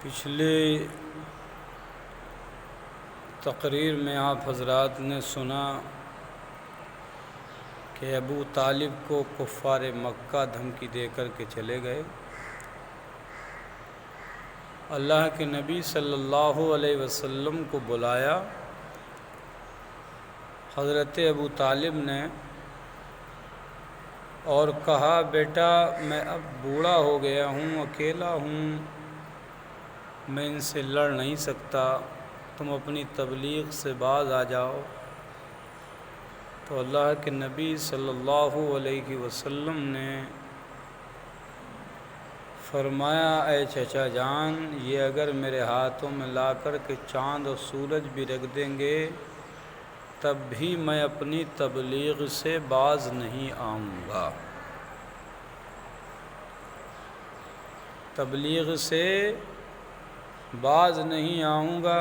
پچھلی تقریر میں آپ حضرات نے سنا کہ ابو طالب کو کفار مکہ دھمکی دے کر کے چلے گئے۔ اللہ کے نبی صلی اللہ علیہ وسلم کو بلایا حضرت ابو طالب نے اور کہا، بیٹا میں اب بوڑھا ہو گیا ہوں، اکیلا ہوں، میں ان سے لڑ نہیں سکتا، تم اپنی تبلیغ سے باز آ جاؤ۔ تو اللہ کے نبی صلی اللہ علیہ وسلم نے فرمایا، اے چچا جان، یہ اگر میرے ہاتھوں میں لا کر کے چاند اور سورج بھی رکھ دیں گے تب بھی میں اپنی تبلیغ سے باز نہیں آؤں گا، تبلیغ سے باز نہیں آؤں گا۔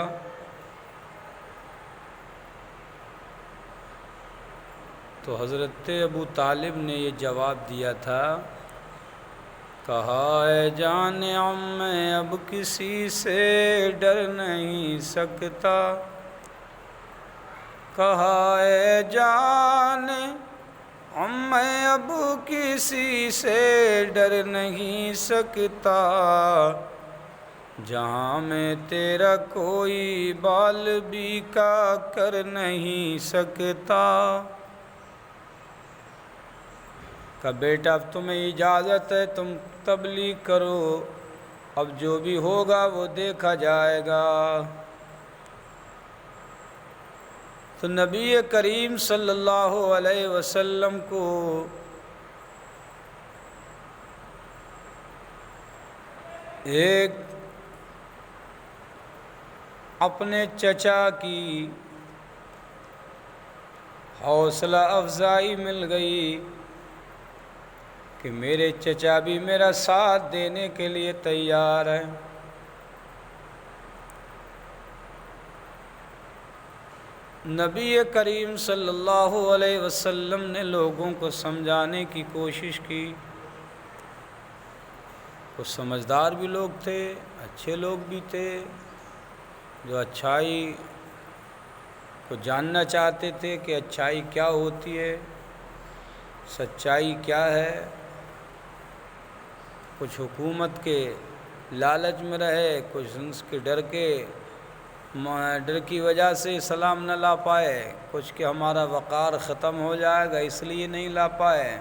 تو حضرت ابو طالب نے یہ جواب دیا تھا، کہا، اے جان عم میں اب کسی سے ڈر نہیں سکتا، کہا، اے جان عم میں اب کسی سے ڈر نہیں سکتا، جہاں میں تیرا کوئی بال بھی کا کر نہیں سکتا۔ کہ بیٹا اب تمہیں اجازت ہے، تم تبلیغ کرو، اب جو بھی ہوگا وہ دیکھا جائے گا۔ تو نبی کریم صلی اللہ علیہ وسلم کو ایک اپنے چچا کی حوصلہ افزائی مل گئی کہ میرے چچا بھی میرا ساتھ دینے کے لیے تیار ہیں۔ نبی کریم صلی اللہ علیہ وسلم نے لوگوں کو سمجھانے کی کوشش کی۔ کچھ سمجھدار بھی لوگ تھے، اچھے لوگ بھی تھے، جو اچھائی کو جاننا چاہتے تھے کہ اچھائی کیا ہوتی ہے، سچائی کیا ہے۔ کچھ حکومت کے لالچ میں رہے، کچھ اس کے ڈر کی وجہ سے اسلام نہ لا پائے، کچھ کہ ہمارا وقار ختم ہو جائے گا اس لیے نہیں لا پائے۔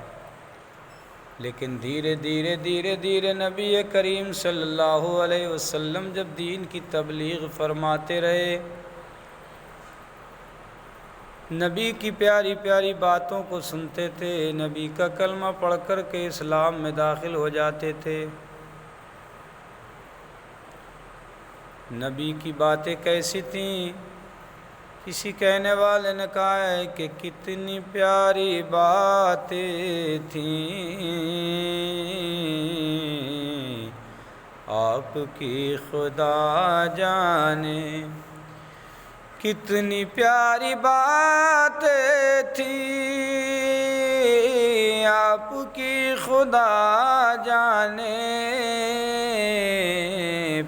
لیکن دھیرے دھیرے نبی کریم صلی اللہ علیہ وسلم جب دین کی تبلیغ فرماتے رہے، نبی کی پیاری پیاری باتوں کو سنتے تھے، نبی کا کلمہ پڑھ کر کے اسلام میں داخل ہو جاتے تھے۔ نبی کی باتیں کیسی تھیں؟ کسی کہنے والے نے کہا ہے کہ کتنی پیاری باتیں تھیں آپ کی خدا جانے، کتنی پیاری باتیں تھیں آپ کی خدا جانے،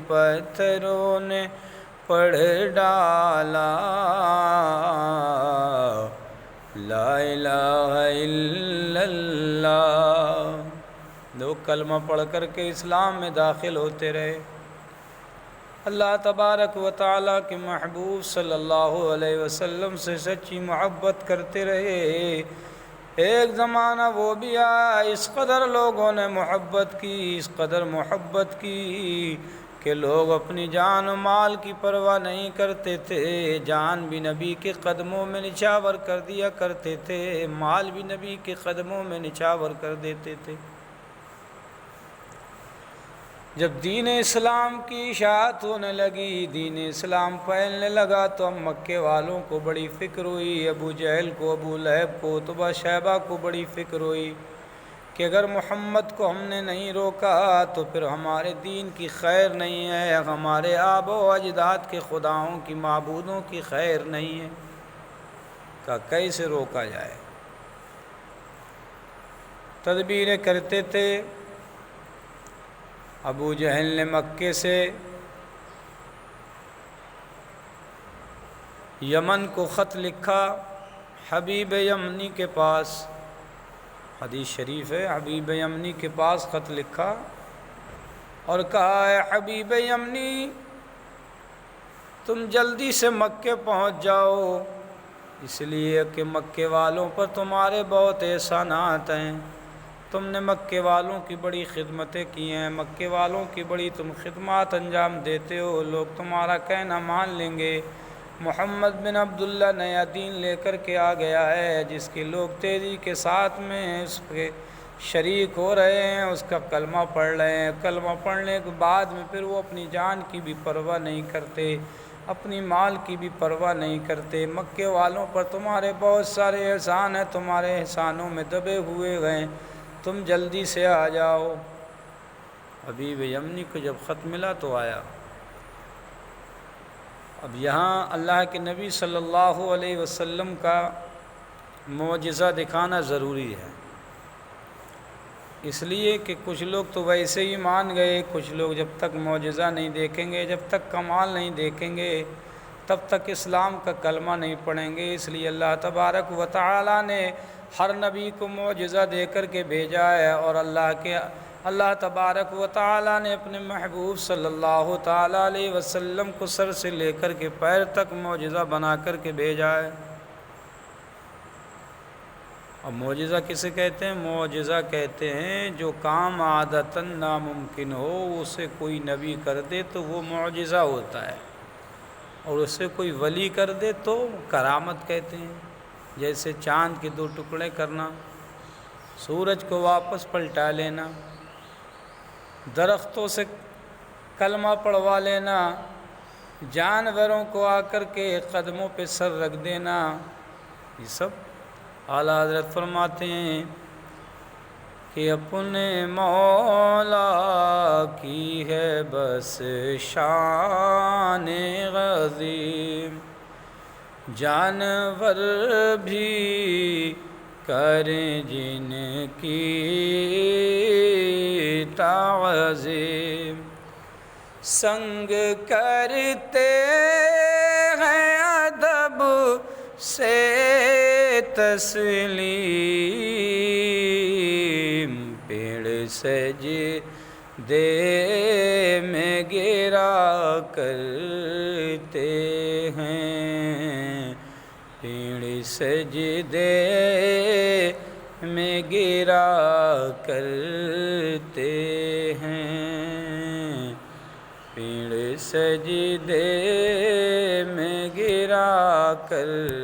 پتھروں نے پڑھ ڈالا لا الہ الا اللہ۔ لوگ کلمہ پڑھ کر کے اسلام میں داخل ہوتے رہے، اللہ تبارک و تعالیٰ کے محبوب صلی اللہ علیہ وسلم سے سچی محبت کرتے رہے۔ ایک زمانہ وہ بھی آیا، اس قدر لوگوں نے محبت کی، اس قدر محبت کی کہ لوگ اپنی جان و مال کی پرواہ نہیں کرتے تھے، جان بھی نبی کے قدموں میں نچھاور کر دیا کرتے تھے، مال بھی نبی کے قدموں میں نچھاور کر دیتے تھے۔ جب دین اسلام کی اشاعت ہونے لگی، دین اسلام پھیلنے لگا، تو ہم مکے والوں کو بڑی فکر ہوئی، ابو جہل کو، ابو لہب کو، عتبہ شیبہ کو بڑی فکر ہوئی کہ اگر محمد کو ہم نے نہیں روکا تو پھر ہمارے دین کی خیر نہیں ہے، ہمارے آبا و اجداد کے خداؤں کی معبودوں کی خیر نہیں ہے، کہ کیسے روکا جائے۔ تدبیریں کرتے تھے۔ ابو جہل نے مکے سے یمن کو خط لکھا حبیب یمنی کے پاس، حدیث شریف ہے، حبیب یمنی کے پاس خط لکھا اور کہا اے حبیب یمنی تم جلدی سے مکے پہنچ جاؤ، اس لیے کہ مکے والوں پر تمہارے بہت احسانات ہیں، تم نے مکے والوں کی بڑی خدمتیں کی ہیں، مکے والوں کی بڑی تم خدمات انجام دیتے ہو، لوگ تمہارا کہنا مان لیں گے۔ محمد بن عبداللہ نیا دین لے کر کے آ گیا ہے، جس کی لوگ تیزی کے ساتھ میں اس کے شریک ہو رہے ہیں، اس کا کلمہ پڑھ رہے ہیں، کلمہ پڑھنے کے بعد میں پھر وہ اپنی جان کی بھی پرواہ نہیں کرتے، اپنی مال کی بھی پرواہ نہیں کرتے۔ مکے والوں پر تمہارے بہت سارے احسان ہیں، تمہارے احسانوں میں دبے ہوئے گئے، تم جلدی سے آ جاؤ۔ حبیب یمنی کو جب خط ملا تو آیا۔ اب یہاں اللہ کے نبی صلی اللہ علیہ وسلم کا معجزہ دکھانا ضروری ہے، اس لیے کہ کچھ لوگ تو ویسے ہی مان گئے، کچھ لوگ جب تک معجزہ نہیں دیکھیں گے، جب تک کمال نہیں دیکھیں گے، تب تک اسلام کا کلمہ نہیں پڑھیں گے۔ اس لیے اللہ تبارک و تعالی نے ہر نبی کو معجزہ دے کر کے بھیجا ہے، اور اللہ تبارک و تعالی نے اپنے محبوب صلی اللہ تعالی علیہ وسلم کو سر سے لے کر کے پیر تک معجزہ بنا کر کے بھیجا ہے۔ اب معجزہ کسے کہتے ہیں؟ معجزہ کہتے ہیں جو کام عادتاً ناممکن ہو، اسے کوئی نبی کر دے تو وہ معجزہ ہوتا ہے، اور اسے کوئی ولی کر دے تو کرامت کہتے ہیں۔ جیسے چاند کے 2 ٹکڑے کرنا، سورج کو واپس پلٹا لینا، درختوں سے کلمہ پڑھوا لینا، جانوروں کو آ کر کے قدموں پہ سر رکھ دینا، یہ سب اعلیٰ حضرت فرماتے ہیں کہ اپنے مولا کی ہے بس شان عظیم، جانور بھی کریں جن کی تعظیم، سنگ کرتے ہیں ادب سے تسلیم، پیڑ سجدے میں گرا کرتے ہیں، پیڑ سجدے میں گرا کرتے ہیں، پیڑ سجدے میں گرا کر